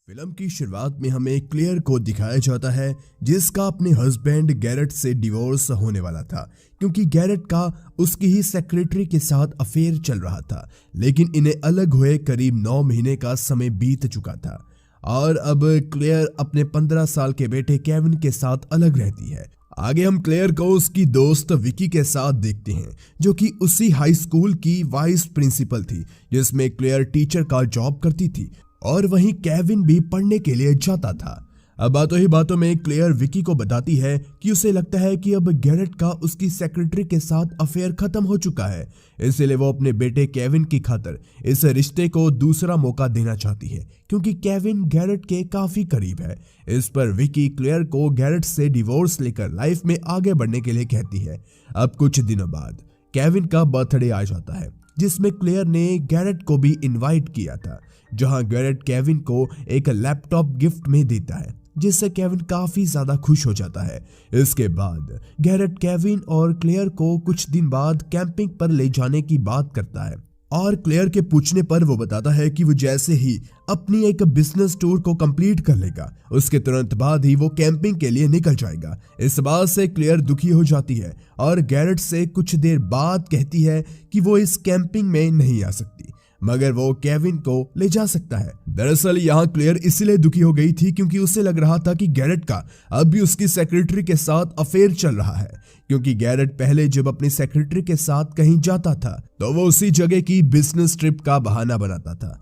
Film की शुरुआत में हमें क्लेयर को दिखाया जाता है जिसका अपने हस्बैंड गैरेट से डिवोर्स होने वाला था क्योंकि गैरेट का उसकी ही सेक्रेटरी के साथ अफेयर चल रहा था। लेकिन इन्हें अलग हुए करीब 9 महीने का समय बीत चुका था और अब क्लेयर अपने 15 साल के बेटे केविन के साथ अलग रहती है। आगे हम क्लेयर को उसकी दोस्त विकी के साथ देखते हैं जो कि उसी हाई स्कूल की वाइस प्रिंसिपल थी जिसमें क्लेयर टीचर का जॉब करती थी और वहीं केविन भी पढ़ने के लिए जाता था। अब बातों ही बातों में क्लेयर विकी को बताती है कि उसे लगता है कि अब गैरेट का उसकी सेक्रेटरी के साथ अफेयर खत्म हो चुका है, इसलिए वो अपने बेटे केविन की खातिर इस रिश्ते को दूसरा मौका देना चाहती है क्योंकि केविन गैरेट के काफी करीब है। इस पर विकी क्लेयर को गैरेट से डिवोर्स लेकर लाइफ में आगे बढ़ने के लिए कहती है। अब कुछ दिनों बाद केविन का बर्थडे आ जाता है जिसमें क्लेयर ने गैरेट को भी इनवाइट किया था, जहां गैरेट केविन को एक लैपटॉप गिफ्ट में देता है जिससे केविन काफी ज्यादा खुश हो जाता है। इसके बाद गैरेट केविन और क्लेयर को कुछ दिन बाद कैंपिंग पर ले जाने की बात करता है और क्लेयर के पूछने पर वो बताता है कि वो जैसे ही अपनी एक बिजनेस टूर को कंप्लीट कर लेगा उसके तुरंत बाद ही वो कैंपिंग के लिए निकल जाएगा। इस बात से क्लेयर दुखी हो जाती है और गैरेट से कुछ देर बाद कहती है कि वो इस कैंपिंग में नहीं आ सकती मगर वो केविन को ले जा सकता है। दरअसल यहाँ क्लेयर इसलिए दुखी हो गई थी क्योंकि उसे लग रहा था कि गैरेट का अब भी उसकी सेक्रेटरी के साथ अफेयर चल रहा है, क्योंकि गैरेट पहले जब अपनी सेक्रेटरी के साथ कहीं जाता था तो वो उसी जगह की बिजनेस ट्रिप का बहाना बनाता था।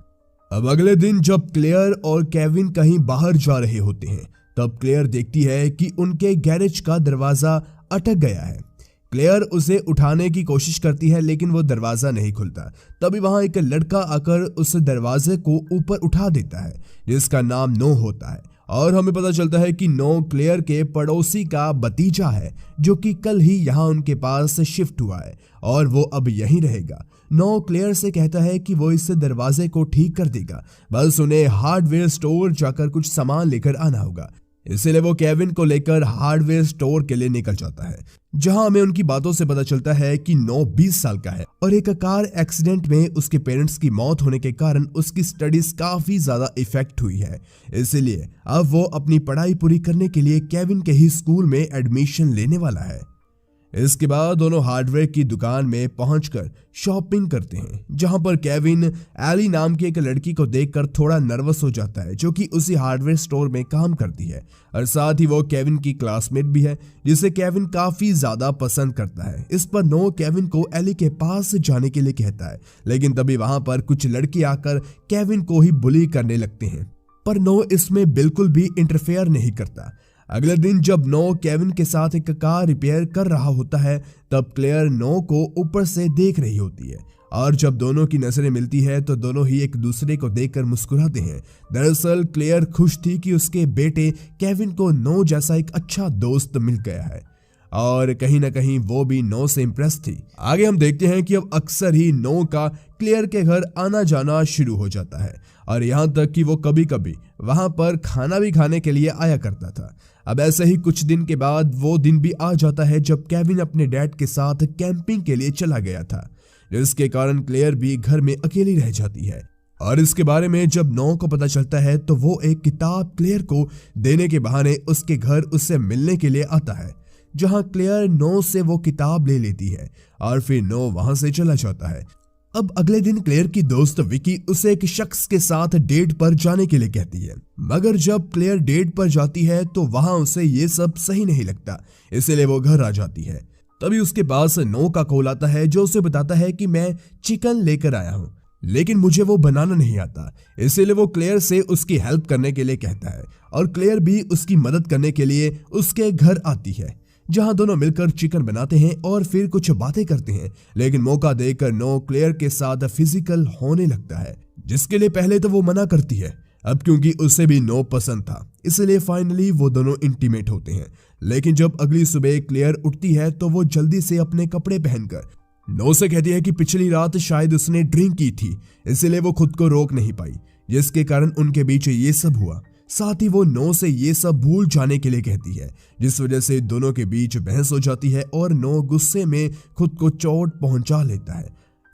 अब अगले दिन जब क्लेयर और केविन कहीं बाहर जा रहे होते हैं तब क्लेयर देखती है कि उनके गैरेज का दरवाजा अटक गया है। क्लेयर उसे उठाने की कोशिश करती है लेकिन वो दरवाजा नहीं खुलता। तभी वहां एक लड़का आकर उस दरवाजे को ऊपर उठा देता है जिसका नाम नो होता है और हमें पता चलता है कि नो क्लेयर के पड़ोसी का भतीजा है जो कि कल ही यहाँ उनके पास शिफ्ट हुआ है और वो अब यहीं रहेगा। नो क्लेयर से कहता है कि वो इस दरवाजे को ठीक कर देगा, बस उन्हें हार्डवेयर स्टोर जाकर कुछ सामान लेकर आना होगा। इसलिए वो केविन को लेकर हार्डवेयर स्टोर के लिए निकल जाता है, जहां हमें उनकी बातों से पता चलता है कि नो 20 साल का है और एक कार एक्सीडेंट में उसके पेरेंट्स की मौत होने के कारण उसकी स्टडीज काफी ज्यादा इफेक्ट हुई है। इसलिए अब वो अपनी पढ़ाई पूरी करने के लिए केविन के ही स्कूल में एडमिशन लेने वाला है। इसके बाद दोनों हार्डवेयर की दुकान में पहुंचकर शॉपिंग करते हैं, जहां पर केविन एली नाम की एक लड़की को देखकर थोड़ा नर्वस हो जाता है जो कि उसी हार्डवेयर स्टोर में काम करती है और साथ ही वो केविन की क्लासमेट भी है जिसे केविन काफी ज्यादा पसंद करता है। इस पर नो केविन को एली के पास जाने के लिए कहता है, लेकिन तभी वहां पर कुछ लड़के आकर केविन को ही बुली करने लगते हैं, पर नो इसमें बिल्कुल भी इंटरफेयर नहीं करता। अगले दिन जब नो केविन के साथ एक कार रिपेयर कर रहा होता है तब क्लेयर नो को ऊपर से देख रही होती है और जब दोनों की नजरें मिलती है तो दोनों ही एक दूसरे को देखकर मुस्कुराते हैं। दरअसल क्लेयर खुश थी कि उसके बेटे केविन को नो जैसा एक अच्छा दोस्त मिल गया है और कहीं ना कहीं वो भी नो से इम्प्रेस थी। आगे हम देखते हैं कि अब अक्सर ही नो का क्लेयर के घर आना जाना शुरू हो जाता है और यहाँ तक कि वो कभी कभी वहां पर खाना भी खाने के लिए आया करता था। अब ऐसे ही कुछ दिन के बाद वो दिन भी आ जाता है जब केविन अपने डैड के साथ कैंपिंग के लिए चला गया था, जिसके कारण क्लेयर भी घर में अकेली रह जाती है और इसके बारे में जब नो को पता चलता है तो वो एक किताब क्लेयर को देने के बहाने उसके घर उससे मिलने के लिए आता है, जहां क्लेयर नो से वो किताब ले लेती है और फिर नो वहां से चला जाता है। अब अगले दिन क्लेयर की दोस्त विकी उसे एक शख्स के साथ डेट पर जाने के लिए कहती है, मगर जब क्लेयर डेट पर जाती है तो वहां उसे ये सब सही नहीं लगता, इसलिए वो घर आ जाती है। तभी उसके पास नो का कॉल आता है जो उसे बताता है कि मैं चिकन लेकर आया हूँ लेकिन मुझे वो बनाना नहीं आता, इसलिए वो क्लेयर से उसकी हेल्प करने के लिए कहता है और क्लेयर भी उसकी मदद करने के लिए उसके घर आती है, जहां दोनों मिलकर चिकन बनाते हैं और फिर कुछ बातें करते हैं। लेकिन मौका देकर नो क्लेयर के साथ फिजिकल होने लगता है, जिसके लिए पहले तो वो मना करती है। अब क्योंकि उसे भी नो पसंद था इसलिए फाइनली वो दोनों इंटीमेट होते हैं। लेकिन जब अगली सुबह क्लेयर उठती है तो वो जल्दी से अपने कपड़े पहनकर नो से कहती है कि पिछली रात शायद उसने ड्रिंक की थी, इसलिए वो खुद को रोक नहीं पाई, जिसके कारण उनके बीच ये सब हुआ। साथ ही वो नो से ये सब भूल जाने के लिए कहती है, जिस वजह से दोनों के बीच बहस हो जाती है और नो गुस्से में खुद को चोट पहुंचा लेता है।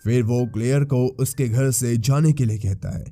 फिर वो क्लेयर को उसके घर से जाने के लिए कहता है।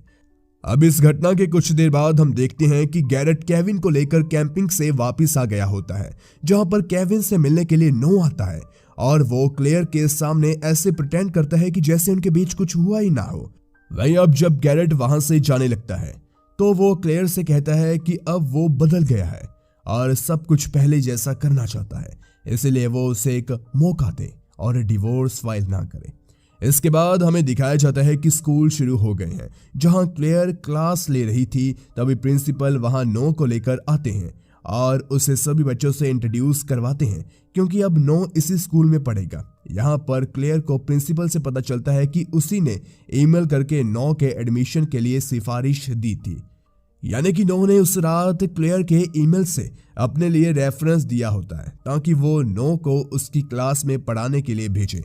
अब इस घटना के कुछ देर बाद हम देखते हैं कि गैरेट केविन को लेकर कैंपिंग से वापस आ गया होता है, जहां पर केविन से मिलने के लिए नो आता है और वो क्लेयर के सामने ऐसे प्रिटेंड करता है कि जैसे उनके बीच कुछ हुआ ही ना हो। वहीं अब जब गैरेट वहां से जाने लगता है तो वो क्लेयर से कहता है कि अब वो बदल गया है और सब कुछ पहले जैसा करना चाहता है, इसलिए वो उसे एक मौका दे और डिवोर्स फाइल ना करे। इसके बाद हमें दिखाया जाता है कि स्कूल शुरू हो गए हैं। जहां क्लेयर क्लास ले रही थी तभी प्रिंसिपल वहां नो को लेकर आते हैं और उसे सभी बच्चों से इंट्रोड्यूस करवाते हैं, क्योंकि अब नो इसी स्कूल में पढ़ेगा। यहाँ पर क्लेयर को प्रिंसिपल से पता चलता है कि उसी ने ईमेल करके नो के एडमिशन के लिए सिफारिश दी थी, यानी कि नो ने उस रात क्लेयर के ईमेल से अपने लिए रेफरेंस दिया होता है ताकि वो नो को उसकी क्लास में पढ़ाने के लिए भेजे।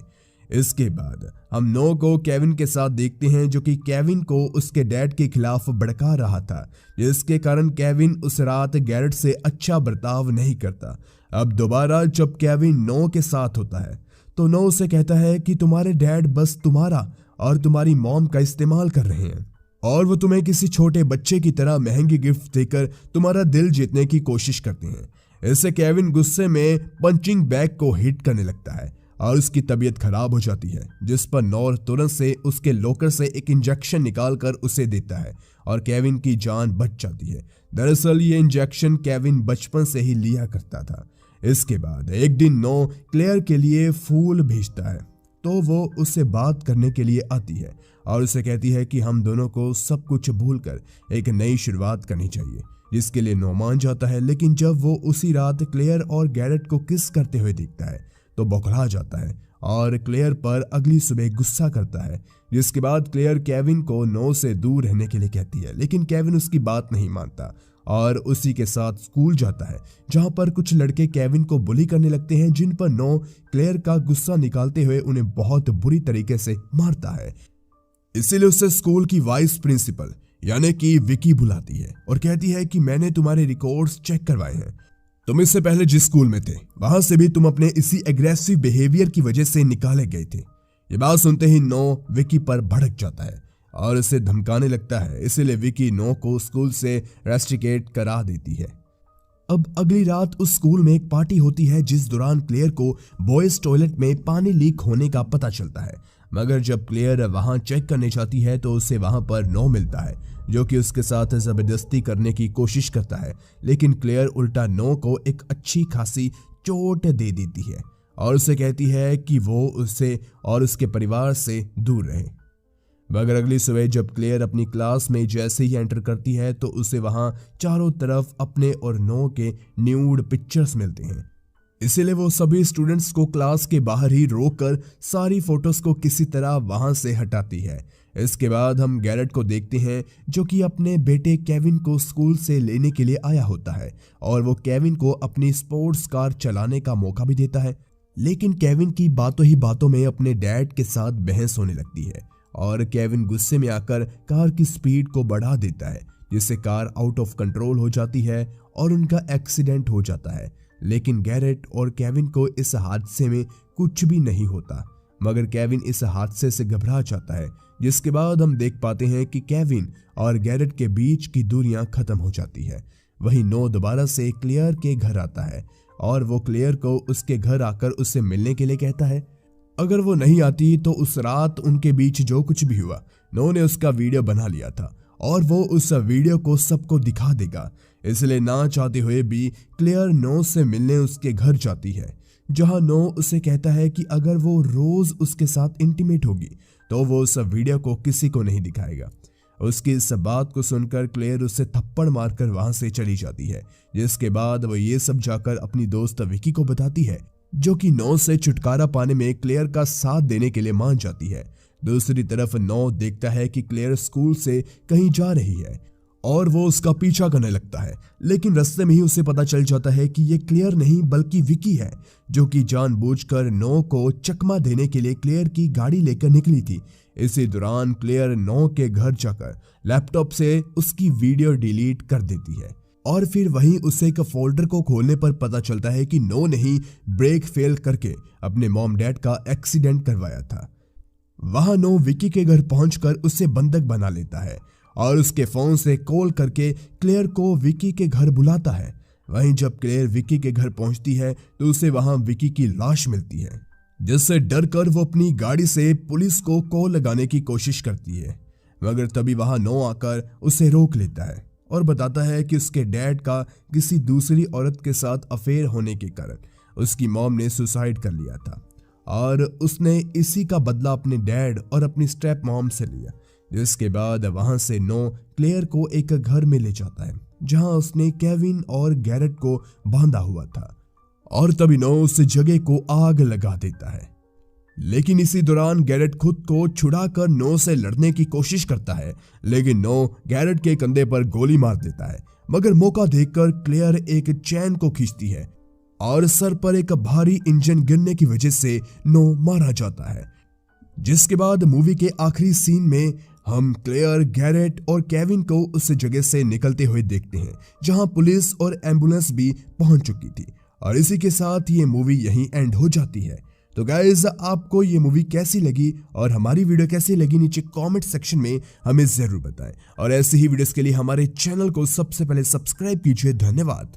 इसके बाद हम नो को केविन के साथ देखते हैं, जो कि केविन को उसके डैड के खिलाफ भड़का रहा था, जिसके कारण केविन उस रात गैरेट से अच्छा बर्ताव नहीं करता। अब दोबारा जब केविन नो के साथ होता है तो नो उसे कहता है कि तुम्हारे डैड बस तुम्हारा और तुम्हारी मॉम का इस्तेमाल कर रहे हैं और वो तुम्हें किसी छोटे बच्चे की तरह महंगी गिफ्ट देकर तुम्हारा दिल जीतने की कोशिश करते हैं। इससे केविन गुस्से में पंचिंग बैग को हिट करने लगता है और उसकी तबीयत खराब हो जाती है, जिस पर नॉर तुरंत से उसके लॉकर से एक इंजेक्शन निकालकर उसे देता है और केविन की जान बच जाती है। दरअसल ये इंजेक्शन केविन बचपन से ही लिया करता था। इसके बाद एक दिन नो क्लेयर के लिए फूल भेजता है तो वो उससे बात करने के लिए आती है और उसे कहती है कि हम दोनों को सब कुछ भूलकर एक नई शुरुआत करनी चाहिए, जिसके लिए नो मान जाता है। लेकिन जब वो उसी रात क्लेयर और गैरेट को किस करते हुए देखता है तो बौखला जाता है और क्लेयर पर अगली सुबह गुस्सा करता है, जिसके बाद क्लेयर केविन को नो से दूर रहने के लिए कहती है। लेकिन केविन उसकी बात नहीं मानता और उसी के साथ स्कूल जाता है, जहां पर कुछ लड़के केविन को बुली करने लगते हैं, जिन पर नो क्लेयर का गुस्सा निकालते हुए उन्हें बहुत बुरी तरीके से मारता है। इसीलिए उसे स्कूल की वाइस प्रिंसिपल यानी कि विकी बुलाती है और कहती है कि मैंने तुम्हारे रिकॉर्ड्स चेक करवाए हैं, तुम इससे पहले जिस स्कूल में थे वहां से भी तुम अपने इसी एग्रेसिव बिहेवियर की वजह से निकाले गए थे। ये बात सुनते ही नो विकी पर भड़क जाता है और उसे धमकाने लगता है, इसीलिए विकी नो को स्कूल से रेस्ट्रिकेट करा देती है। अब अगली रात उस स्कूल में एक पार्टी होती है, जिस दौरान क्लेयर को बॉयज टॉयलेट में पानी लीक होने का पता चलता है, मगर जब क्लेयर वहां चेक करने जाती है तो उसे वहां पर नो मिलता है, जो कि उसके साथ जबरदस्ती करने की कोशिश करता है। लेकिन क्लेयर उल्टा नो को एक अच्छी खासी चोट दे देती है और उसे कहती है कि वो उससे और उसके परिवार से दूर रहे। मगर अगली सुबह जब क्लेयर अपनी क्लास में जैसे ही एंटर करती है तो उसे वहां चारों तरफ अपने और नो के न्यूड पिक्चर्स मिलते हैं। इसीलिए वो सभी स्टूडेंट्स को क्लास के बाहर ही रोककर सारी फोटोज को किसी तरह वहां से हटाती है। इसके बाद हम गैरेट को देखते हैं, जो कि अपने बेटे केविन को स्कूल से लेने के लिए आया होता है और वो केविन को अपनी स्पोर्ट्स कार चलाने का मौका भी देता है। लेकिन केविन की बातों ही बातों में अपने डैड के साथ बहस होने लगती है और केविन गुस्से में आकर कार की स्पीड को बढ़ा देता है, जिससे कार आउट ऑफ कंट्रोल हो जाती है और उनका एक्सीडेंट हो जाता है। लेकिन गैरेट और केविन को इस हादसे में कुछ भी नहीं होता, मगर केविन इस हादसे से घबरा जाता है, जिसके बाद हम देख पाते हैं कि केविन और गैरेट के बीच की दूरियां खत्म हो जाती है। वहीं नो दोबारा से क्लेयर के घर आता है और वो क्लेयर को उसके घर आकर उससे मिलने के लिए कहता है। अगर वो नहीं आती तो उस रात उनके बीच जो कुछ भी हुआ नो ने उसका वीडियो बना लिया था और वो उस वीडियो को सबको दिखा देगा। इसलिए ना चाहते हुए भी क्लेयर नो से मिलने उसके घर जाती है, जहां नो उसे कहता है कि अगर वो रोज उसके साथ इंटीमेट होगी तो वो उस वीडियो को किसी को नहीं दिखाएगा। उसकी इस बात को सुनकर क्लेयर उसे थप्पड़ मारकर वहां से चली जाती है, जिसके बाद वो ये सब जाकर अपनी दोस्त विकी को बताती है, जो कि नो से छुटकारा पाने में क्लेयर का साथ देने के लिए मान जाती है। दूसरी तरफ नो देखता है कि क्लेयर स्कूल से कहीं जा रही है और वो उसका पीछा करने लगता है, लेकिन रास्ते में ही उसे पता चल जाता है कि ये क्लेयर नहीं बल्कि विकी है, जो कि जानबूझकर नो को चकमा देने के लिए क्लेयर की गाड़ी लेकर निकली थी। इसी दौरान क्लेयर नो के घर जाकर लैपटॉप से उसकी वीडियो डिलीट कर देती है और फिर वहीं उसे एक फोल्डर को खोलने पर पता चलता है कि नो ने ही ब्रेक फेल करके अपने मॉम डैड का एक्सीडेंट करवाया था। वहां नो विकी के घर पहुंचकर उसे बंधक बना लेता है और उसके फोन से कॉल करके क्लेयर को विकी के घर बुलाता है। वहीं जब क्लेयर विकी के घर पहुंचती है तो उसे वहां विकी की लाश मिलती है, जिससे डर कर वो अपनी गाड़ी से पुलिस को कॉल लगाने की कोशिश करती है, मगर तभी वहां नो आकर उसे रोक लेता है और बताता है कि उसके डैड का किसी दूसरी औरत के साथ अफेयर होने के कारण उसकी मॉम ने सुसाइड कर लिया था और उसने इसी का बदला अपने डैड और अपनी स्टेप मॉम से लिया। जिसके बाद वहां से नो क्लेयर को एक घर में ले जाता है जहां उसने केविन और गैरेट को बांधा हुआ था और तभी नो उस जगह को आग लगा देता है। लेकिन इसी दौरान गैरेट खुद को छुड़ाकर नो से लड़ने की कोशिश करता है, लेकिन नो गैरेट के कंधे पर गोली मार देता है, मगर मौका देखकर क्लेयर एक चैन को खींचती है और सर पर एक भारी इंजन गिरने की वजह से नो मारा जाता है। जिसके बाद मूवी के आखिरी सीन में हम क्लेयर, गैरेट और केविन को उस जगह से निकलते हुए देखते हैं जहां पुलिस और एम्बुलेंस भी पहुंच चुकी थी। और इसी के साथ ये मूवी यहीं एंड हो जाती है। तो गाइज, आपको ये मूवी कैसी लगी और हमारी वीडियो कैसी लगी नीचे कमेंट सेक्शन में हमें जरूर बताएं और ऐसी ही वीडियोस के लिए हमारे चैनल को सबसे पहले सब्सक्राइब कीजिए। धन्यवाद।